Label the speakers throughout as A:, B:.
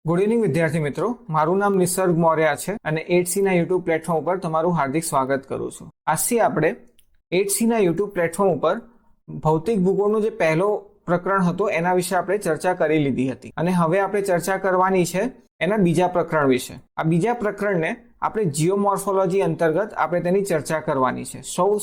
A: Good evening વિદ્યાર્થી મિત્રો, મારું નામ નિસર્ગ મૌર્ય છે અને 8C ના યુટ્યુબ પ્લેટફોર્મ ઉપર તમારું હાર્દિક સ્વાગત કરું છું. આજથી આપણે 8C ના યુટ્યુબ પ્લેટફોર્મ ઉપર ભૌતિક ભૂગોળનો જે પહેલો પ્રકરણ હતો એના વિશે આપણે ચર્ચા કરી લીધી હતી અને હવે આપણે ચર્ચા કરવાની છે એના બીજા પ્રકરણ વિશે. આ બીજા પ્રકરણને આપણે જીઓમોર્ફોલોજી અંતર્ગત આપણે તેની ચર્ચા કરવાની છે.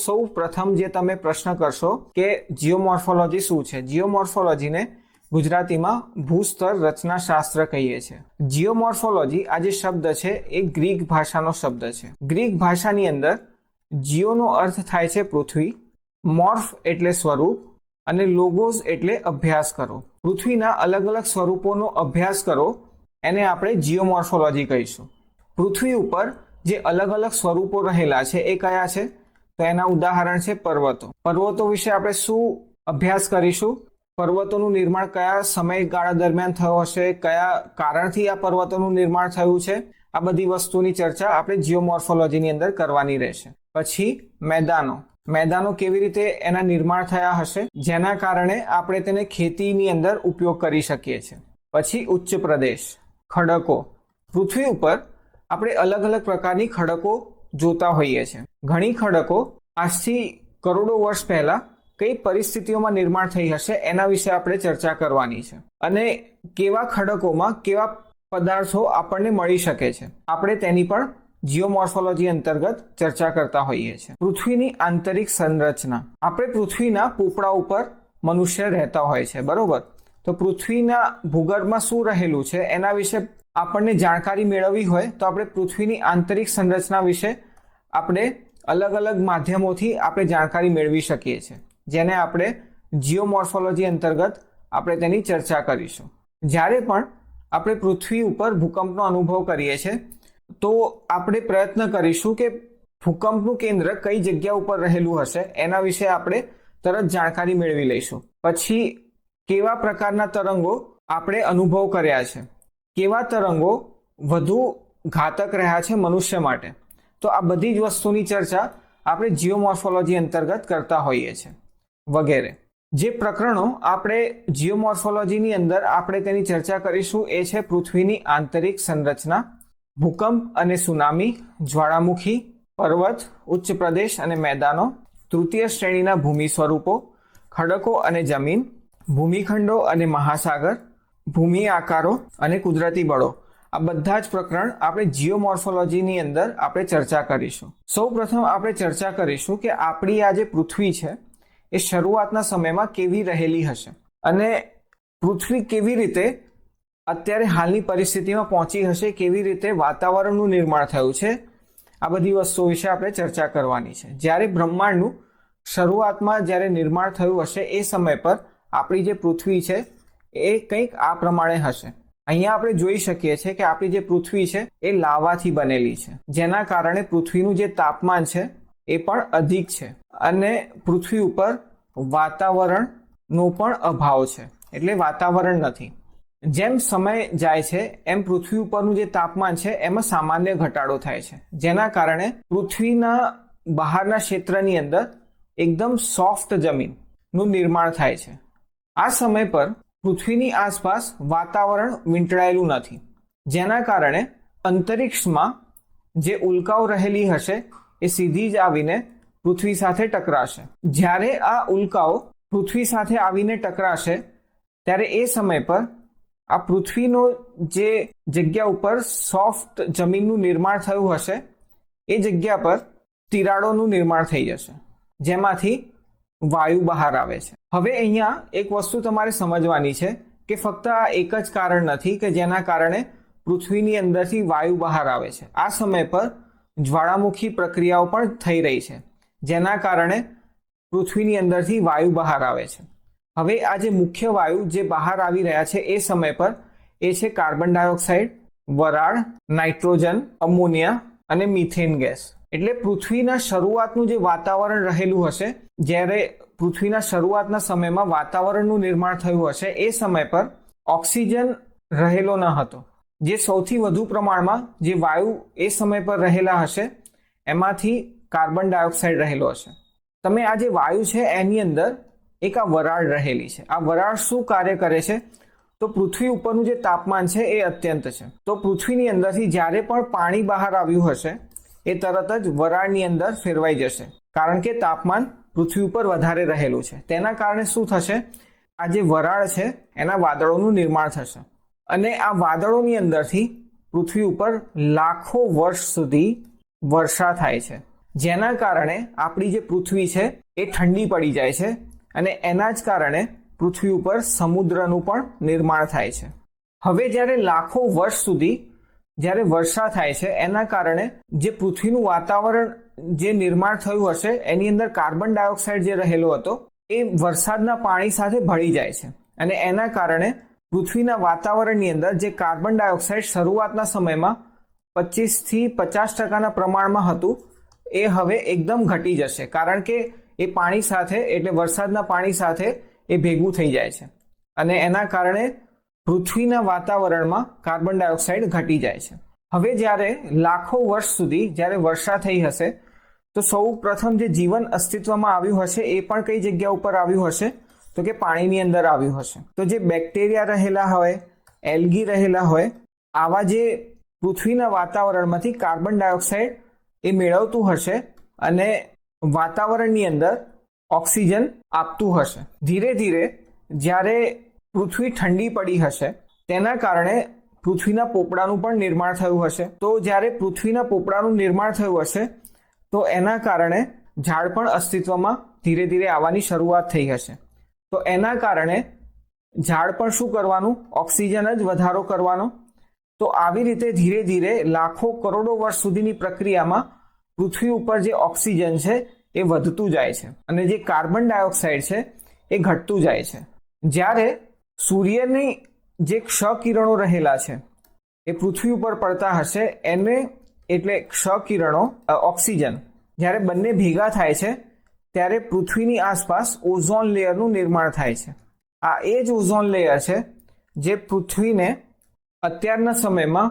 A: સૌ પ્રથમ જે તમે પ્રશ્ન કરશો કે જીઓમોર્ફોલોજી શું છે, જીઓમોર્ફોલોજીને ગુજરાતીમાં ભૂસ્તર રચનાશાસ્ત્ર કહીએ છીએ. જીઓમોર્ફોલોજી આ જે શબ્દ છે એ ગ્રીક ભાષાનો શબ્દ છે. ગ્રીક ભાષાની અંદર જીઓનો અર્થ થાય છે પૃથ્વી, મોર્ફ એટલે સ્વરૂપ અને લોગોસ એટલે અભ્યાસ કરો. પૃથ્વીના અલગ અલગ સ્વરૂપોનો અભ્યાસ કરો એને આપણે જીઓમોર્ફોલોજી કહીશું. પૃથ્વી ઉપર જે અલગ અલગ સ્વરૂપો રહેલા છે એ કયા છે? તો એના ઉદાહરણ છે પર્વતો. પર્વતો વિશે આપણે શું અભ્યાસ કરીશું? પર્વતોનું નિર્માણ કયા સમયગાળા દરમિયાન થયો હશે, કયા કારણથી આ પર્વતોનું નિર્માણ થયું છે, આ બધી વસ્તુની ચર્ચા આપણે જીઓમોર્ફોલોજીની અંદર કરવાની રહેશે. પછી મેદાનો કેવી રીતે એના નિર્માણ થયા હશે જેના કારણે આપણે તેને ખેતીની અંદર ઉપયોગ કરી શકીએ છીએ. પછી ઉચ્ચ પ્રદેશ, ખડકો. પૃથ્વી ઉપર આપણે અલગ અલગ પ્રકારની ખડકો જોતા હોઈએ છીએ. ઘણી ખડકો આજથી કરોડો વર્ષ પહેલા કઈ પરિસ્થિતિઓમાં નિર્માણ થઈ હશે એના વિશે આપણે ચર્ચા કરવાની છે અને કેવા ખડકોમાં કેવા પદાર્થો આપણને મળી શકે છે આપણે તેની પણ જીઓમોર્ફોલોજી અંતર્ગત ચર્ચા કરતા હોઈએ છીએ. પૃથ્વીની આંતરિક સંરચના. આપણે પૃથ્વીના પોપડા ઉપર મનુષ્ય રહેતા હોય છે, બરોબર? તો પૃથ્વીના ભૂગર્ભમાં શું રહેલું છે એના વિશે આપણને જાણકારી મેળવવી હોય તો આપણે પૃથ્વીની આંતરિક સંરચના વિશે આપણે અલગ અલગ માધ્યમોથી આપણે જાણકારી મેળવી શકીએ છીએ, જેને આપણે જીઓમોર્ફોલોજી અંતર્ગત આપણે તેની ચર્ચા કરીશું. જ્યારે પણ આપણે પૃથ્વી ઉપર ભૂકંપનો અનુભવ કરીએ છીએ તો આપણે પ્રયત્ન કરીશું કે ભૂકંપનું કેન્દ્ર કઈ જગ્યા ઉપર રહેલું હશે એના વિશે આપણે તરત જાણકારી મેળવી લઈશું. પછી કેવા પ્રકારના તરંગો આપણે અનુભવ કર્યા છે, કેવા તરંગો વધુ ઘાતક રહ્યા છે મનુષ્ય માટે, તો આ બધી જ વસ્તુની ચર્ચા આપણે જીઓમોર્ફોલોજી અંતર્ગત કરતા હોઈએ છીએ વગેરે. જે પ્રકરણો આપણે જીઓમોર્ફોલોજીની અંદર આપણે તેની ચર્ચા કરીશું એ છે પૃથ્વીની આંતરિક સંરચના, ભૂકંપ અને સુનામી, જ્વાળામુખી, પર્વત, ઉચ્ચ પ્રદેશ અને મેદાનો, તૃતીય શ્રેણીના ભૂમિ સ્વરૂપો, ખડકો અને જમીન, ભૂમિખંડો અને મહાસાગર, ભૂમિ આકારો અને કુદરતી બળો. આ બધા જ પ્રકરણ આપણે જીઓમોર્ફોલોજીની અંદર આપણે ચર્ચા કરીશું. સૌ પ્રથમ આપણે ચર્ચા કરીશું કે આપણી આ જે પૃથ્વી છે એ શરૂઆતના સમયમાં કેવી રહેલી હશે અને પૃથ્વી કેવી રીતે અત્યારે હાલની પરિસ્થિતિમાં પહોંચી હશે, કેવી રીતે વાતાવરણનું નિર્માણ થયું છે. આ બધી વસ્તુઓ વિશે આપણે ચર્ચા કરવાની છે. જ્યારે બ્રહ્માંડનું શરૂઆતમાં જ્યારે નિર્માણ થયું હશે એ સમય પર આપણી જે પૃથ્વી છે એ કંઈક આ પ્રમાણે હશે. અહીંયા આપણે જોઈ શકીએ છીએ કે આપણી જે પૃથ્વી છે એ લાવાથી બનેલી છે, જેના કારણે પૃથ્વીનું જે તાપમાન છે એ પણ અધિક છે અને પૃથ્વી ઉપર વાતાવરણનો પણ અભાવ છે, એટલે વાતાવરણ નથી. જેમ સમય જાય છે એમ પૃથ્વી ઉપરનું જે તાપમાન છે એમાં સામાન્ય ઘટાડો થાય છે, જેના કારણે પૃથ્વીના બહારના ક્ષેત્રની અંદર એકદમ સોફ્ટ જમીનનું નિર્માણ થાય છે. આ સમય પર પૃથ્વીની આસપાસ વાતાવરણ વીંટળાયેલું નથી, જેના કારણે અંતરિક્ષમાં જે ઉલ્કાઓ રહેલી હશે એ સીધી જ આવીને પૃથ્વી સાથે ટકરાશે. જ્યારે આ ઉલ્કાઓ પૃથ્વી સાથે આવીને ટકરાશે ત્યારે એ સમય પર આ પૃથ્વીનો જે જગ્યા ઉપર સોફ્ટ જમીનનું નિર્માણ થયું હશે એ જગ્યા પર તિરાડોનું નિર્માણ થઈ જશે, જેમાંથી વાયુ બહાર આવે છે. હવે અહીંયા એક વસ્તુ તમારે સમજવાની છે કે ફક્ત આ એક જ કારણ નથી કે જેના કારણે પૃથ્વીની અંદરથી વાયુ બહાર આવે છે. આ સમય પર જ્વાળામુખી પ્રક્રિયાઓ પણ થઈ રહી છે, જેના કારણે પૃથ્વીની અંદરથી વાયુ બહાર આવે છે. હવે આ જે મુખ્ય વાયુ જે બહાર આવી રહ્યા છે એ સમય પર એ છે કાર્બન ડાયોક્સાઇડ, વરાળ, નાઇટ્રોજન, અમોનિયા અને મિથેન ગેસ. એટલે પૃથ્વીના શરૂઆતનું જે વાતાવરણ રહેલું હશે, જ્યારે પૃથ્વીના શરૂઆતના સમયમાં વાતાવરણનું નિર્માણ થયું હશે એ સમય પર ઓક્સિજન રહેલો ન હતો. જે સૌથી વધુ પ્રમાણમાં જે વાયુ એ સમય પર રહેલા હશે એમાંથી કાર્બન ડાયોક્સાઇડ રહેલો હશે. તમે આ જે વાયુ છે એની અંદર એક આ વરાળ રહેલી છે. આ વરાળ શું કાર્ય કરે છે? તો પૃથ્વી ઉપરનું જે તાપમાન છે એ અત્યંત છે. તો પૃથ્વીની અંદરથી જ્યારે પણ પાણી બહાર આવ્યું હશે એ તરત જ વરાળની અંદર ફેરવાઈ જશે, કારણ કે તાપમાન પૃથ્વી ઉપર વધારે રહેલું છે. તેના કારણે શું થશે, આ જે વરાળ છે એના વાદળોનું નિર્માણ થશે અને આ વાદળોની અંદરથી પૃથ્વી ઉપર લાખો વર્ષ સુધી વર્ષા થાય છે, જેના કારણે આપણી જે પૃથ્વી છે એ ઠંડી પડી જાય છે અને એના જ કારણે પૃથ્વી ઉપર સમુદ્રનું પણ નિર્માણ થાય છે. હવે જ્યારે લાખો વર્ષ સુધી જ્યારે વર્ષા થાય છે એના કારણે જે પૃથ્વીનું વાતાવરણ જે નિર્માણ થયું હશે એની અંદર કાર્બન ડાયોક્સાઇડ જે રહેલો હતો એ વરસાદના પાણી સાથે ભળી જાય છે અને એના કારણે પૃથ્વીના વાતાવરણની અંદર જે કાર્બન ડાયોક્સાઇડ શરૂઆતના સમયમાં 25થી 50% પ્રમાણમાં હતું એ હવે એકદમ ઘટી જશે, કારણ કે એ પાણી સાથે એટલે વરસાદના પાણી સાથે એ ભેગું થઈ જાય છે અને એના કારણે પૃથ્વીના વાતાવરણમાં કાર્બન ડાયોક્સાઇડ ઘટી જાય છે. હવે જ્યારે લાખો વર્ષ સુધી જ્યારે વર્ષા થઈ હશે તો સૌ પ્રથમ જે જીવન અસ્તિત્વમાં આવ્યું હશે એ પણ કઈ જગ્યા ઉપર આવ્યું હશે, તો કે પાણીની અંદર આવ્યું હશે. તો જે બેક્ટેરિયા રહેલા હોય, એલ્ગી રહેલા હોય, આવા જે પૃથ્વીના વાતાવરણમાંથી કાર્બન ડાયોક્સાઇડ એ મેળવતું હશે અને વાતાવરણની અંદર ઓક્સિજન આપતું હશે. ધીરે ધીરે જ્યારે પૃથ્વી ઠંડી પડી હશે તેના કારણે પૃથ્વીના પોપડાનું પણ નિર્માણ થયું હશે. તો જ્યારે પૃથ્વીના પોપડાનું નિર્માણ થયું હશે તો એના કારણે ઝાડ પણ અસ્તિત્વમાં ધીરે ધીરે આવવાની શરૂઆત થઈ હશે. તો એના કારણે ઝાડ પણ શું કરવાનું, ઓક્સિજન જ વધારો કરવાનો. તો આવી રીતે ધીરે ધીરે લાખો કરોડો વર્ષ સુધીની પ્રક્રિયામાં પૃથ્વી ઉપર જે ઓક્સિજન છે એ વધતું જાય છે અને જે કાર્બન ડાયોક્સાઇડ છે એ ઘટતું જાય છે. જ્યારે સૂર્યની જે ક્ષ-કિરણો રહેલા છે એ પૃથ્વી ઉપર પડતા હશે એને એટલે ક્ષ-કિરણો ઓક્સિજન જ્યારે બંને ભેગા થાય છે ત્યારે પૃથ્વીની આસપાસ ઓઝોન લેયરનું નિર્માણ થાય છે. આ એ જ ઓઝોન લેયર છે જે પૃથ્વીને અત્યારના સમયમાં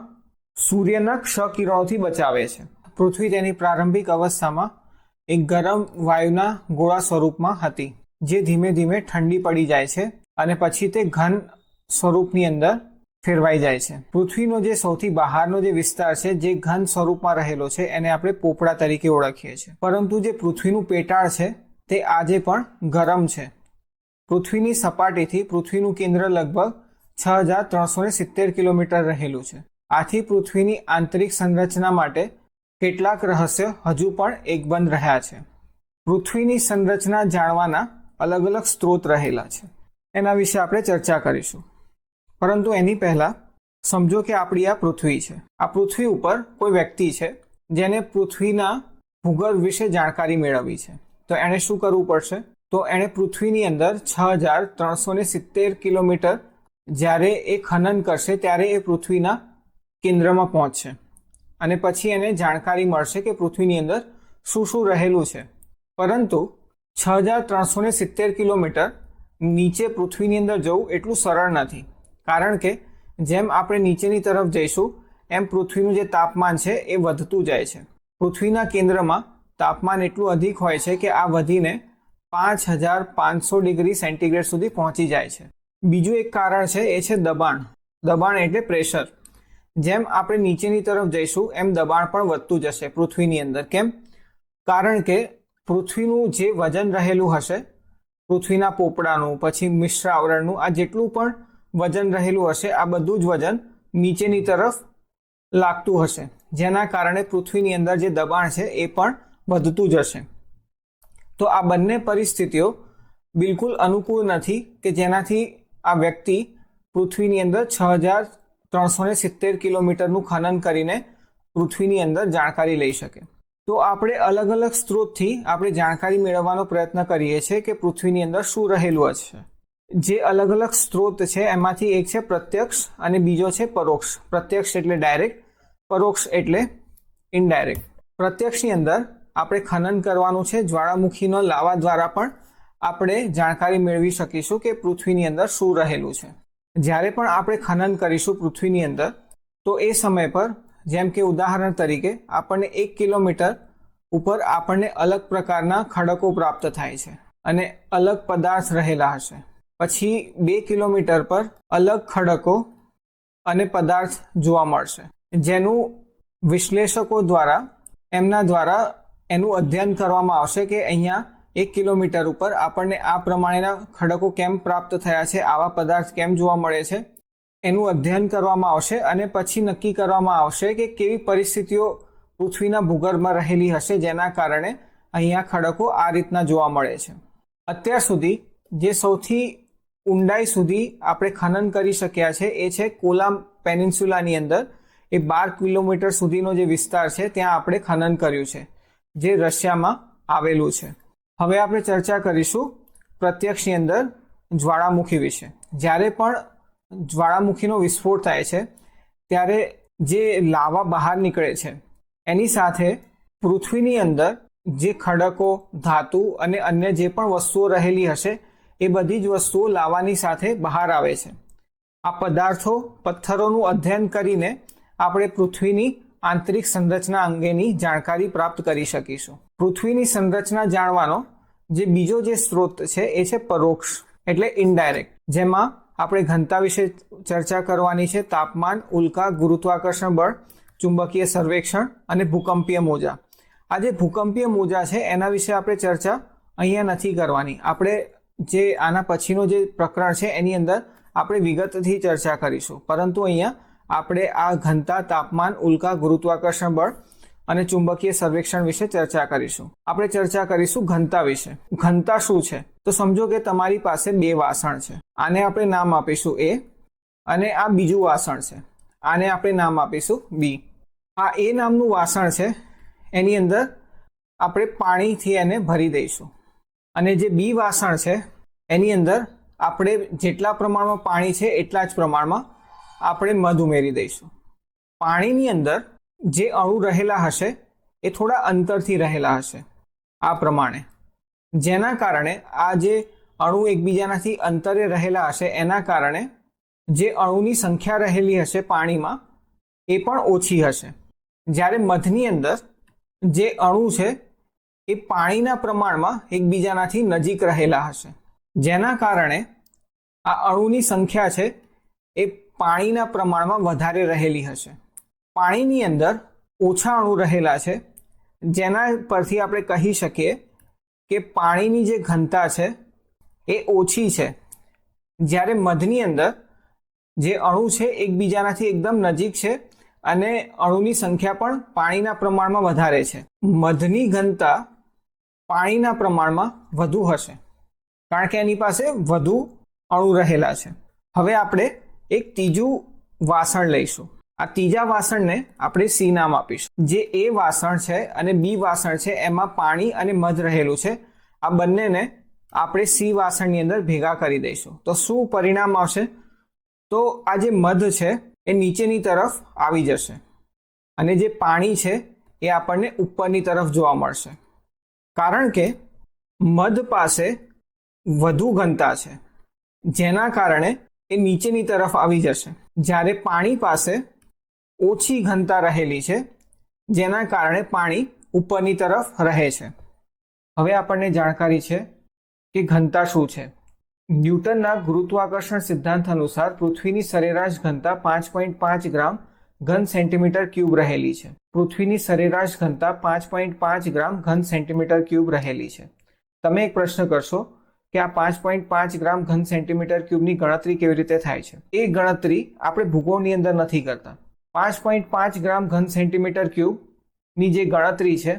A: સૂર્યના ક્ષ-કિરણોથી બચાવે છે. પૃથ્વી તેની પ્રારંભિક અવસ્થામાં એક ગરમ વાયુના ગોળા સ્વરૂપમાં હતી જે ધીમે ધીમે ઠંડી પડી જાય છે અને પછી તે ઘન સ્વરૂપની અંદર ફેરવાઈ જાય છે. પૃથ્વીનો જે સૌથી બહારનો જે વિસ્તાર છે જે ઘન સ્વરૂપમાં રહેલો છે એને આપણે પોપડા તરીકે ઓળખીએ છીએ. પરંતુ જે પૃથ્વીનું પેટાળ છે તે આજે પણ ગરમ છે. પૃથ્વીની સપાટીથી પૃથ્વીનું કેન્દ્ર લગભગ 6370 કિલોમીટર રહેલું છે. આથી પૃથ્વીની આંતરિક સંરચના માટે કેટલાક રહસ્ય હજુ પણ એકબંધ રહ્યા છે. પૃથ્વીની સંરચના જાણવાના અલગ અલગ સ્ત્રોત રહેલા છે, એના વિશે આપણે ચર્ચા કરીશું. પરંતુ એની પહેલા સમજો કે આપણી આ પૃથ્વી છે. આ પૃથ્વી ઉપર કોઈ વ્યક્તિ છે જેને પૃથ્વીના ભૂગર્ભ વિશે જાણકારી મેળવવી છે. તો એણે શું કરવું પડશે, તો એણે પૃથ્વીની અંદર 6370 કિલોમીટર જ્યારે એ ખનન કરશે ત્યારે એ પૃથ્વીના કેન્દ્રમાં પહોંચશે અને પછી એને જાણકારી મળશે કે પૃથ્વીની અંદર શું શું રહેલું છે. પરંતુ 6370 કિલોમીટર નીચે પૃથ્વીની અંદર જવું એટલું સરળ નથી, કારણ કે જેમ આપણે નીચેની તરફ જઈશું એમ પૃથ્વીનું જે તાપમાન છે એ વધતું જાય છે. પૃથ્વીના કેન્દ્રમાં તાપમાન એટલું અધિક હોય છે કે આ વધીને 5500 ડિગ્રી સેન્ટીગ્રેડ સુધી પહોંચી જાય છે. બીજું એક કારણ છે એ છે દબાણ. દબાણ એટલે પ્રેશર. જેમ આપણે નીચેની તરફ જઈશું એમ દબાણ પણ વધતું જશે પૃથ્વીની અંદર. કેમ? કારણ કે પૃથ્વીનું જે વજન રહેલું હશે, પૃથ્વીના પોપડાનું, પછી મિશ્ર આવરણનું, આ જેટલું પણ વજન રહેલું હશે આ બધું જ વજન નીચેની તરફ લાગતું હશે, જેના કારણે પૃથ્વીની અંદર જે દબાણ છે એ પણ વધતું જશે. તો આ બંને પરિસ્થિતિઓ બિલકુલ અનુકૂળ નથી કે જેનાથી આ વ્યક્તિ પૃથ્વીની અંદર 6370 કિલોમીટરનું ખનન કરીને પૃથ્વીની અંદર જાણકારી લઈ શકે. તો આપણે અલગ અલગ સ્ત્રોતથી આપણે જાણકારી મેળવવાનો પ્રયત્ન કરીએ છીએ કે પૃથ્વીની અંદર શું રહેલું છે. જે અલગ અલગ સ્ત્રોત છે એમાંથી એક છે પ્રત્યક્ષ અને બીજો છે પરોક્ષ. પ્રત્યક્ષ એટલે ડાયરેક્ટ, પરોક્ષ એટલે ઇનડાયરેક્ટ. પ્રત્યક્ષની અંદર આપણે ખનન કરવાનું છે. જ્વાળામુખીનો લાવા દ્વારા પણ આપણે જાણકારી મેળવી શકીશું કે પૃથ્વીની અંદર શું રહેલું છે. જ્યારે પણ આપણે ખનન કરીશું પૃથ્વીની અંદર તો એ સમય પર, જેમ કે ઉદાહરણ તરીકે આપણને 1 કિલોમીટર ઉપર આપણને અલગ પ્રકારના ખડકો પ્રાપ્ત થાય છે અને અલગ પદાર્થ રહેલા હશે. પછી 2 કિલોમીટર પર અલગ ખડકો અને પદાર્થ જોવા મળશે, જેનું વિશ્લેષકો દ્વારા એમના દ્વારા એનું અધ્યયન કરવામાં આવશે કે અહીંયા 1 કિલોમીટર ઉપર આપણને આ પ્રમાણેના ખડકો કેમ પ્રાપ્ત થયા છે, આવા પદાર્થ કેમ જોવા મળે છે, એનું અધ્યયન કરવામાં આવશે અને પછી નક્કી કરવામાં આવશે કે કેવી પરિસ્થિતિઓ પૃથ્વીના ભૂગર્ભમાં રહેલી હશે જેના કારણે અહીંયા ખડકો આ રીતના જોવા મળે છે. અત્યાર સુધી જે સૌથી ઊંડાઈ સુધી આપણે ખનન કરી શક્યા છે એ છે કોલામ પેનિન્સ્યુલાની અંદર એ 12 કિલોમીટર સુધીનો જે વિસ્તાર છે ત્યાં આપણે ખનન કર્યું છે, જે રશિયામાં આવેલું છે. હવે આપણે ચર્ચા કરીશું પ્રત્યક્ષની અંદર જ્વાળામુખી વિશે. જ્યારે પણ જ્વાળામુખીનો વિસ્ફોટ થાય છે ત્યારે જે લાવા બહાર નીકળે છે એની સાથે પૃથ્વીની અંદર જે ખડકો, ધાતુ અને અન્ય જે પણ વસ્તુઓ રહેલી હશે એ બધી જ વસ્તુઓ લાવાની સાથે બહાર આવે છે. આ પદાર્થો, પથ્થરોનું અધ્યયન કરીને આપણે પૃથ્વીની આંતરિક સંરચના અંગેની જાણકારી પ્રાપ્ત કરી શકીશું. પૃથ્વીની સંરચના જાણવાનો જે બીજો જે સ્ત્રોત છે એ છે પરોક્ષ એટલે ઇનડાયરેક્ટ, જેમાં આપણે ઘનતા વિશે ચર્ચા કરવાની છે, તાપમાન, ઉલ્કા, ગુરુત્વાકર્ષણ બળ, ચુંબકીય સર્વેક્ષણ અને ભૂકંપીય મોજા. આ જે ભૂકંપીય મોજા છે એના વિશે આપણે ચર્ચા અહીંયા નથી કરવાની. આપણે જે આના પછીનો જે પ્રકરણ છે એની અંદર આપણે વિગતથી ચર્ચા કરીશું, પરંતુ અહીંયા આપણે આ ઘનતા, તાપમાન, ઉલ્કા, ગુરુત્વાકર્ષણ બળ અને ચુંબકીય સર્વેક્ષણ વિશે ચર્ચા કરીશું. આપણે ચર્ચા કરીશું ઘનતા વિશે. ઘનતા શું છે? તો સમજો કે તમારી પાસે 2 વાસણ છે. આને આપણે નામ આપીશું A અને આ બીજું વાસણ છે, આને આપણે નામ આપીશું B. આ A નામનું વાસણ છે એની અંદર આપણે પાણીથી એને ભરી દઈશું અને જે B વાસણ છે એની અંદર આપણે જેટલા પ્રમાણમાં પાણી છે એટલા જ પ્રમાણમાં આપણે મધ ઉમેરી દઈશું. પાણીની અંદર જે અણુ રહેલા હશે એ થોડા અંતરથી રહેલા હશે આ પ્રમાણે, જેના કારણે આ જે અણુ એકબીજાનાથી અંતરે રહેલા હશે એના કારણે જે અણુની સંખ્યા રહેલી હશે પાણીમાં એ પણ ઓછી હશે. જ્યારે મધની અંદર જે અણુ છે એ પાણીના પ્રમાણમાં એકબીજાનાથી નજીક રહેલા હશે, જેના કારણે આ અણુની સંખ્યા છે એ પાણીના પ્રમાણમાં વધારે રહેલી હશે. પાણીની અંદર ઓછા અણુ રહેલા છે, જેના પરથી આપણે કહી શકીએ કે પાણીની જે ઘનતા છે એ ઓછી છે. જ્યારે મધની અંદર જે અણુ છે એકબીજાનાથી એકદમ નજીક છે અને અણુની સંખ્યા પણ પાણીના પ્રમાણમાં વધારે છે. મધની ઘનતા પાણીના પ્રમાણમાં વધુ હશે કારણ કે એની પાસે વધુ અણુ રહેલા છે. હવે આપણે એક ત્રીજું વાસણ લઈશું. આ ત્રીજા વાસણને આપણે C નામ આપીશું. જે A વાસણ છે અને B વાસણ છે એમાં પાણી અને મધ રહેલું છે. આ બંનેને આપણે C વાસણની અંદર ભેગા કરી દઈશું. તો શું પરિણામ આવશે? તો આ જે મધ છે એ નીચેની તરફ આવી જશે અને જે પાણી છે એ આપણને ઉપરની તરફ જોવા મળશે, કારણ કે મધ પાસે વધુ ઘનતા છે જેના કારણે એ નીચેની તરફ આવી જશે, જ્યારે પાણી પાસે ઓછી ઘનતા રહેલી છે જેના કારણે પાણી ઉપરની તરફ રહે છે. હવે આપણને જાણકારી છે કે ઘનતા શું છે. ન્યૂટનના ગુરુત્વાકર્ષણ સિદ્ધાંત અનુસાર પૃથ્વીની સરેરાશ ઘનતા 5.5 ગ્રામ ઘન સેન્ટીમીટર ક્યુબ રહેલી છે. પૃથ્વીની સરેરાશ ઘનતા 5.5 ગ્રામ ઘન સેન્ટીમીટર ક્યુબ રહેલી છે. તમે એક પ્રશ્ન કરશો કે આ 5.5 ગ્રામ ઘન સેન્ટીમીટર ક્યુબની ગણતરી કેવી રીતે થાય છે? એ ગણતરી આપણે ભૂગોળની અંદર નથી કરતા. 5.5 ગ્રામ ઘન સેન્ટીમીટર ક્યુબની જે ગણતરી છે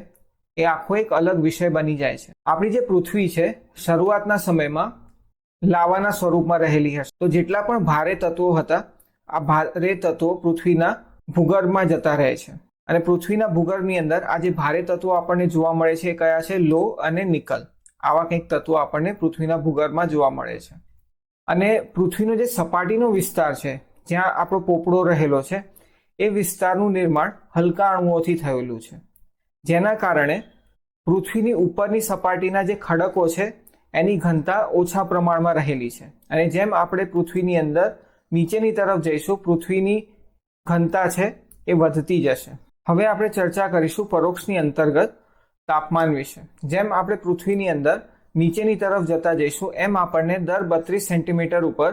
A: એ આખો એક અલગ વિષય બની જાય છે. આપણી જે પૃથ્વી છે શરૂઆતના સમયમાં લાવાના સ્વરૂપમાં રહેલી હશે, તો જેટલા પણ ભારે તત્વો હતા આ ભારે તત્વો પૃથ્વીના ભૂગર્ભમાં જતા રહે છે અને પૃથ્વીના ભૂગર્ભની અંદર આ જે ભારે તત્વો આપણને જોવા મળે છે એ કયા છે? લોહ અને નિકલ. આવા કંઈક તત્વો આપણને પૃથ્વીના ભૂગર્ભમાં જોવા મળે છે. અને પૃથ્વીનો જે સપાટીનો વિસ્તાર છે જ્યાં આપણો પોપડો રહેલો છે એ વિસ્તારનું નિર્માણ હલકા અણુઓથી થયેલું છે, જેના કારણે પૃથ્વીની ઉપરની સપાટીના જે ખડકો છે એની ઘનતા ઓછા પ્રમાણમાં રહેલી છે. અને જેમ આપણે પૃથ્વીની અંદર નીચેની તરફ જઈશું પૃથ્વીની ઘનતા છે એ વધતી જશે. હવે આપણે ચર્ચા કરીશું પરોક્ષની અંતર્ગત તાપમાન વિશે. જેમ આપણે પૃથ્વીની અંદર નીચેની તરફ જતા જઈશું એમ આપણને દર 32 સેન્ટીમીટર ઉપર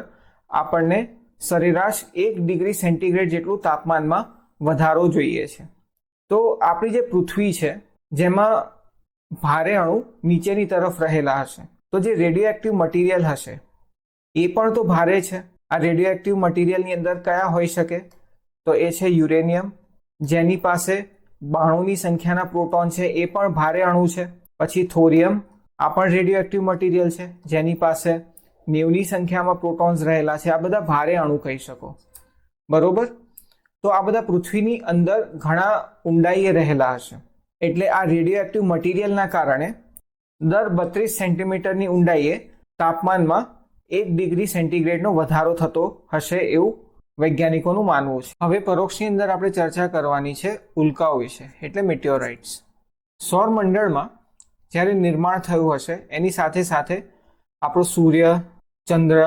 A: આપણને સરેરાશ 1 ડિગ્રી સેન્ટીગ્રેડ જેટલું તાપમાનમાં વધારો જોઈએ છે. તો આપણી જે પૃથ્વી છે જેમાં ભારે અણુ નીચેની તરફ રહેલા હશે, તો જે રેડિયોએક્ટિવ મટીરિયલ હશે એ પણ તો ભારે છે. આ રેડિયોએક્ટિવ મટીરિયલની અંદર કયા હોઈ શકે? તો એ છે યુરેનિયમ, જેની પાસે 92ની સંખ્યાના પ્રોટોન છે, એ પણ ભારે અણુ છે. પછી થોરિયમ, આ પણ રેડિયોએક્ટિવ મટીરિયલ છે, જેની પાસે 90ની સંખ્યામાં પ્રોટોન્સ રહેલા છે. આ બધા ભારે અણુ કહી શકો, બરોબર. તો આ બધા પૃથ્વીની અંદર ઘણા ઊંડાઈએ રહેલા હશે. એટલે આ રેડિયોએક્ટિવ મટીરિયલના કારણે દર 32 સેન્ટીમીટરની ઊંડાઈએ તાપમાનમાં 1 ડિગ્રી સેન્ટીગ્રેડનો વધારો થતો હશે એવું વૈજ્ઞાનિકોનું માનવું છે. હવે પરોક્ષની અંદર આપણે ચર્ચા કરવાની છે ઉલ્કાઓ વિશે, એટલે મેટિયોરાઇટ્સ. સૌરમંડળમાં જ્યારે નિર્માણ થયું હશે એની સાથે સાથે આપણો સૂર્ય, ચંદ્ર,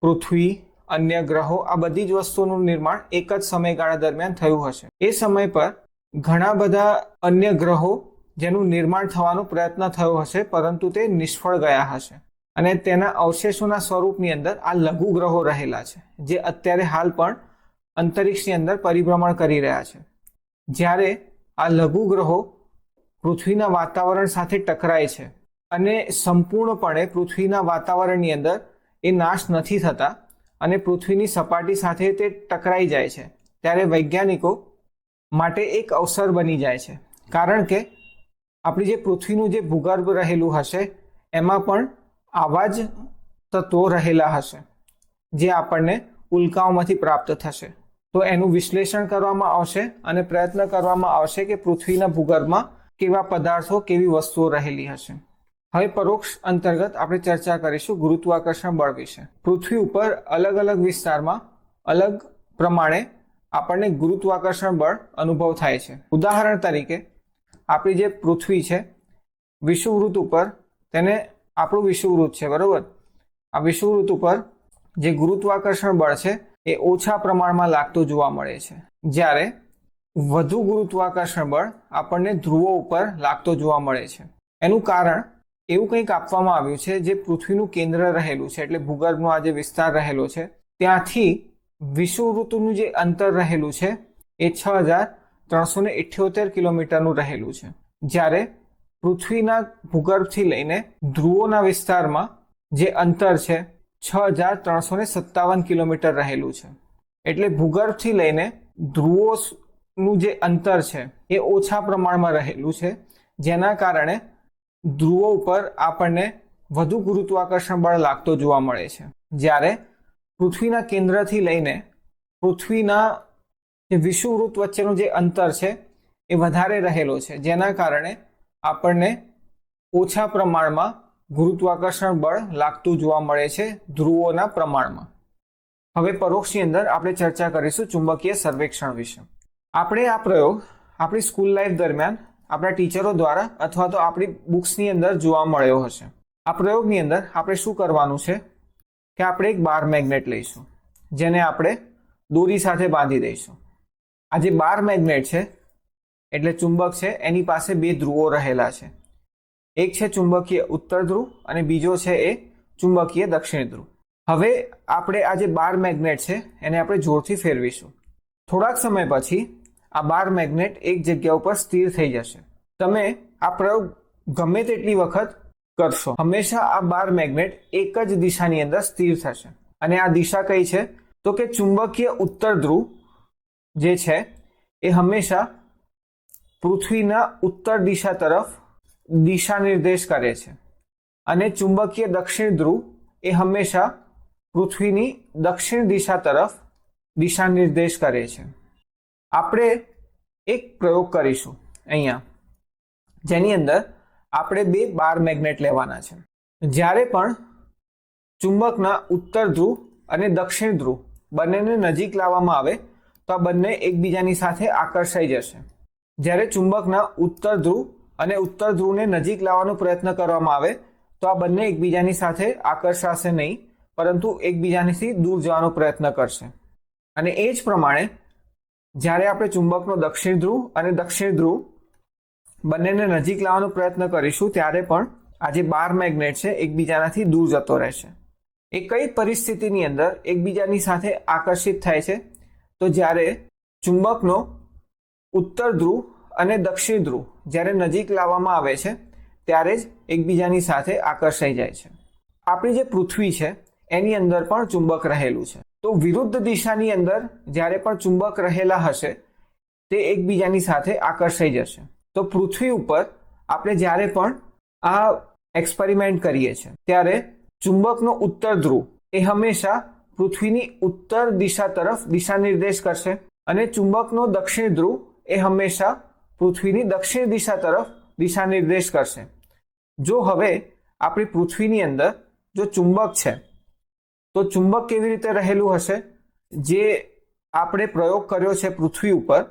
A: પૃથ્વી, અન્ય ગ્રહો, આ બધી જ વસ્તુઓનું નિર્માણ એક જ સમયગાળા દરમિયાન થયું હશે. એ સમય પર ઘણા બધા અન્ય ગ્રહો જેનું નિર્માણ થવાનો પ્રયત્ન થયો હશે, પરંતુ તે નિષ્ફળ ગયા હશે અને તેના અવશેષોના સ્વરૂપની અંદર આ લઘુ ગ્રહો રહેલા છે, જે અત્યારે હાલ પણ અંતરિક્ષની અંદર પરિભ્રમણ કરી રહ્યા છે. જ્યારે આ લઘુ ગ્રહો પૃથ્વીના વાતાવરણ સાથે ટકરાય છે અને સંપૂર્ણપણે પૃથ્વીના વાતાવરણની અંદર એ નાશ નથી થતા અને પૃથ્વીની સપાટી સાથે તે ટકરાઈ જાય છે, ત્યારે વૈજ્ઞાનિકો માટે એક અવસર બની જાય છે. કારણ કે આપણી જે પૃથ્વીનું જે ભૂગર્ભ રહેલું હશે એમાં પણ આવા જ તત્વો રહેલા હશે જે આપણને ઉલ્કાઓમાંથી પ્રાપ્ત થશે. તો એનું વિશ્લેષણ કરવામાં આવશે અને પ્રયત્ન કરવામાં આવશે કે પૃથ્વીના ભૂગર્ભમાં કેવા પદાર્થો, કેવી વસ્તુઓ રહેલી હશે. હવે પરોક્ષ અંતર્ગત આપણે ચર્ચા કરીશું ગુરુત્વાકર્ષણ બળ વિશે. પૃથ્વી ઉપર અલગ અલગ વિસ્તારમાં અલગ પ્રમાણે આપણને ગુરુત્વાકર્ષણ બળ અનુભવ થાય છે. ઉદાહરણ તરીકે આપણી જે પૃથ્વી છે વિષુવવૃત્ત ઉપર, તેને આપણું વિષુવવૃત્ત છે, બરોબર. આ વિષુવવૃત્ત ઉપર જે ગુરુત્વાકર્ષણ બળ છે એ ઓછા પ્રમાણમાં લાગતું જોવા મળે છે, જ્યારે વધુ ગુરુત્વાકર્ષણ બળ આપણને ધ્રુવો ઉપર લાગતો જોવા મળે છે. એનું કારણ એવું કંઈક આપવામાં આવ્યું છે, જે પૃથ્વીનું કેન્દ્ર રહેલું છે, એટલે ભૂગર્ભનો આ જે વિસ્તાર રહેલો છે ત્યાંથી વિષુવવૃત્તનું જે અંતર રહેલું છે એ 6378 કિલોમીટરનું રહેલું છે, જ્યારે પૃથ્વીના ભૂગર્ભથી લઈને ધ્રુવોના વિસ્તારમાં જે અંતર છે 6357 કિલોમીટર રહેલું છે. એટલે ભૂગર્ભથી લઈને ધ્રુવોનું જે અંતર છે એ ઓછા પ્રમાણમાં રહેલું છે, જેના કારણે ધ્રુવો ઉપર આપણને વધુ ગુરુત્વાકર્ષણ બળ લાગતો જોવા મળે છે. જ્યારે પૃથ્વીના કેન્દ્રથી લઈને પૃથ્વીના જે વિષુવવૃત્ત વચ્ચેનું જે અંતર છે એ વધારે રહેલો છે, જેના કારણે આપણને ઓછા પ્રમાણમાં ગુરુત્વાકર્ષણ બળ લાગતું જોવા મળે છે ધ્રુવોના પ્રમાણમાં. હવે પરોક્ષની અંદર આપણે ચર્ચા કરીશું ચુંબકીય સર્વેક્ષણ વિશે. આપણે આ પ્રયોગ આપણી સ્કૂલ લાઈફ દરમિયાન આપણા ટીચરો દ્વારા અથવા તો આપણી બુક્સની અંદર જોવા મળ્યો હશે. આ પ્રયોગની અંદર આપણે શું કરવાનું છે કે આપણે એક બાર મેગ્નેટ લઈશું, જેને આપણે દોરી સાથે બાંધી દઈશું. આ જે બાર મેગ્નેટ છે એટલે ચુંબક છે, એની પાસે બે ધ્રુવો રહેલા છે. એક છે ચુંબકીય ઉત્તર ધ્રુવ અને બીજો છે એ ચુંબકીય દક્ષિણ ધ્રુવ. હવે આપણે આ જે બાર મેગ્નેટ છે એને આપણે જોરથી ફેરવીશું. થોડાક સમય પછી આ બાર મેગ્નેટ એક જગ્યા ઉપર સ્થિર થઈ જશે. તમે આ પ્રયોગ ગમે તેટલી વખત કરશો, હંમેશા આ બાર મેગ્નેટ એક જ દિશાની અંદર સ્થિર થશે. અને આ દિશા કઈ છે? તો કે ચુંબકીય ઉત્તર ધ્રુવ જે છે એ હંમેશા પૃથ્વીના ઉત્તર દિશા તરફ દિશા નિર્દેશ કરે છે અને ચુંબકીય દક્ષિણ ધ્રુવ એ હંમેશા પૃથ્વીની દક્ષિણ દિશા તરફ દિશા નિર્દેશ કરે છે. આપણે એક પ્રયોગ કરીશું અહીંયા, જેની અંદર આપણે બે બાર મેગ્નેટ લેવાના છે. જ્યારે પણ ચુંબકના ઉત્તર ધ્રુવ અને દક્ષિણ ધ્રુવ બંનેને નજીક લાવવામાં આવે તો આ બંને એકબીજાની સાથે આકર્ષાઈ જશે. જ્યારે ચુંબકના ઉત્તર ધ્રુવ અને ઉત્તર ધ્રુવને નજીક લાવવાનો પ્રયત્ન કરવામાં આવે તો આ બંને એકબીજાની સાથે આકર્ષાશે નહીં, પરંતુ એકબીજાથી દૂર જવાનો પ્રયત્ન કરશે. અને એ જ પ્રમાણે જ્યારે આપણે ચુંબકનો દક્ષિણ ધ્રુવ અને દક્ષિણ ધ્રુવ બંનેને નજીક લાવવાનો પ્રયત્ન કરીશું ત્યારે પણ આ જે 12 મેગ્નેટ છે એકબીજાનાથી દૂર જતો રહેશે. એ કઈ પરિસ્થિતિની અંદર એકબીજાની સાથે આકર્ષિત થાય છે? તો જ્યારે ચુંબકનો ઉત્તર ધ્રુવ અને દક્ષિણ ધ્રુવ જ્યારે નજીક લાવવામાં આવે છે ત્યારે જ એકબીજાની સાથે આકર્ષાઈ જાય છે. આપણી જે પૃથ્વી છે એની અંદર પણ ચુંબક રહેલું છે. તો વિરુદ્ધ દિશાની અંદર જ્યારે પણ ચુંબક રહેલા હશે તે એકબીજાની સાથે આકર્ષાઈ જશે. તો પૃથ્વી ઉપર આપણે જ્યારે પણ આ એક્સપેરિમેન્ટ કરીએ છીએ ત્યારે ચુંબકનો ઉત્તર ધ્રુવ એ હંમેશા પૃથ્વીની ઉત્તર દિશા તરફ દિશા નિર્દેશ કરશે અને ચુંબકનો દક્ષિણ ધ્રુવ એ હંમેશા પૃથ્વીની દક્ષિણ દિશા તરફ દિશા નિર્દેશ કરશે. જો હવે આપણી પૃથ્વીની અંદર જો ચુંબક છે તો ચુંબક કેવી રીતે રહેલું હશે? જે આપણે પ્રયોગ કર્યો છે પૃથ્વી ઉપર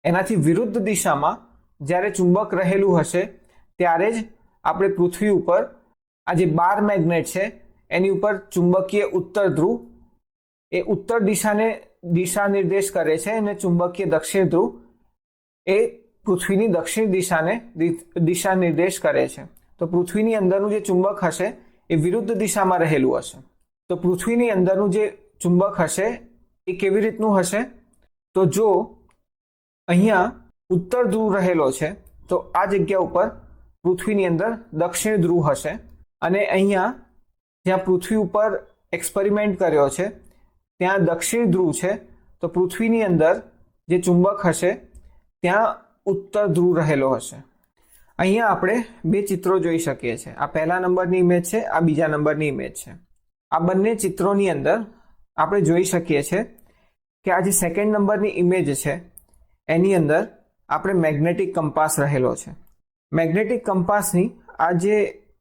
A: એનાથી વિરુદ્ધ દિશામાં જ્યારે ચુંબક રહેલું હશે ત્યારે જ આપણે પૃથ્વી ઉપર આ જે 12 મેગ્નેટ છે એની ઉપર ચુંબકીય ઉત્તર ધ્રુવ એ ઉત્તર દિશાને દિશા નિર્દેશ કરે છે અને ચુંબકીય દક્ષિણ ધ્રુવ એ પૃથ્વીની દક્ષિણ દિશાને દિશા નિર્દેશ કરે છે. તો પૃથ્વીની અંદરનું જે ચુંબક હશે એ વિરુદ્ધ દિશામાં રહેલું હશે. તો પૃથ્વીની અંદરનું જે ચુંબક હશે એ કેવી રીતનું હશે? તો જો અહીંયા ઉત્તર ધ્રુવ રહેલો છે તો આ જગ્યા ઉપર પૃથ્વીની અંદર દક્ષિણ ધ્રુવ હશે અને અહીંયા જ્યાં પૃથ્વી ઉપર એક્સપેરિમેન્ટ કર્યો છે ત્યાં દક્ષિણ ધ્રુવ છે તો પૃથ્વીની અંદર જે ચુંબક હશે ત્યાં ઉત્તર ધ્રુવ રહેલો હશે. અહીંયા આપણે બે ચિત્રો જોઈ શકીએ છીએ. આ પહેલા નંબરની ઇમેજ છે, આ બીજા નંબરની ઇમેજ છે. આ બંને ચિત્રોની અંદર આપણે જોઈ શકીએ છીએ કે આ જે સેકન્ડ નંબરની ઇમેજ છે એની અંદર આપણે મેગ્નેટિક કંપાસ રહેલો છે. મેગ્નેટિક કંપાસની આ જે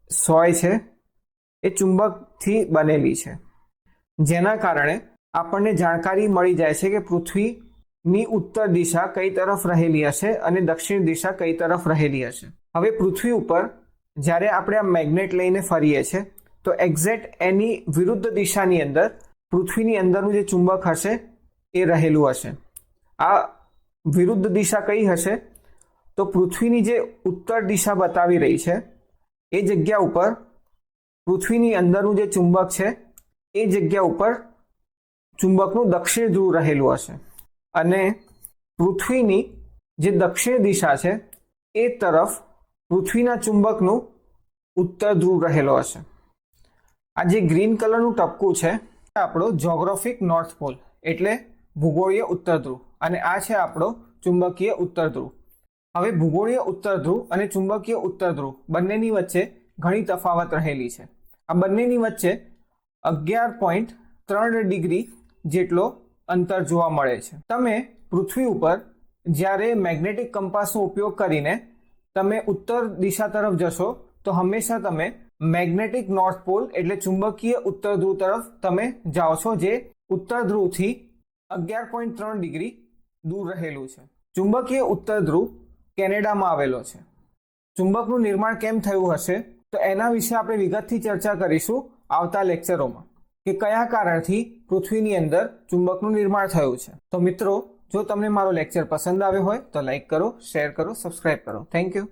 A: સોય છે એ ચુંબકથી બનેલી છે જેના કારણે આપણને જાણકારી મળી જાય છે કે પૃથ્વીની ઉત્તર દિશા કઈ તરફ રહેલી હશે અને દક્ષિણ દિશા કઈ તરફ રહેલી હશે. હવે પૃથ્વી ઉપર જ્યારે આપણે આ મેગ્નેટ લઈને ફરીએ છીએ તો એક્ઝેક્ટ એની વિરુદ્ધ દિશાની અંદર પૃથ્વીની અંદરનું જે ચુંબક હશે એ રહેલું હશે. આ વિરુદ્ધ દિશા કઈ હશે? તો પૃથ્વીની જે ઉત્તર દિશા બતાવી રહી છે એ જગ્યા ઉપર પૃથ્વીની અંદરનું જે ચુંબક છે એ જગ્યા ઉપર ચુંબકનું દક્ષિણ ધ્રુવ રહેલું હશે અને પૃથ્વીની જે દક્ષિણ દિશા છે એ તરફ પૃથ્વીના ચુંબકનું ઉત્તર ધ્રુવ રહેલો હશે. આ જે ગ્રીન કલરનું ટપકું છે આપણો જ્યોગ્રાફિક નોર્થ પોલ એટલે ભૂગોળીય ઉત્તર ધ્રુવ અને આ છે આપણો ચુંબકીય ઉત્તર ધ્રુવ. હવે ભૂગોળીય ઉત્તર ધ્રુવ અને ચુંબકીય ઉત્તર ધ્રુવ બંનેની વચ્ચે ઘણી તફાવત રહેલી છે. આ બંનેની વચ્ચે 11.3 ડિગ્રી જેટલો અંતર જોવા મળે છે. તમે પૃથ્વી ઉપર જ્યારે મેગ્નેટિક કંપાસનો ઉપયોગ કરીને તમે ઉત્તર દિશા તરફ જશો તો હંમેશા તમે મેગ્નેટિક નોર્થ પોલ એટલે ચુંબકીય ઉત્તર ધ્રુવ તરફ તમે જાઓ છો જે ઉત્તર ધ્રુવથી 11.3 ડિગ્રી દૂર રહેલું છે. ચુંબકીય ઉત્તર ધ્રુવ કેનેડામાં આવેલો છે. ચુંબકનું નિર્માણ કેમ થયું હશે તો એના વિશે આપણે વિગતથી ચર્ચા કરીશું આવતા લેક્ચરોમાં કે કયા કારણથી પૃથ્વીની અંદર ચુંબકનું નિર્માણ થયું છે. તો મિત્રો જો તમને મારો લેક્ચર પસંદ આવ્યો હોય તો લાઈક કરો, શેર કરો, સબસ્ક્રાઇબ કરો. Thank you.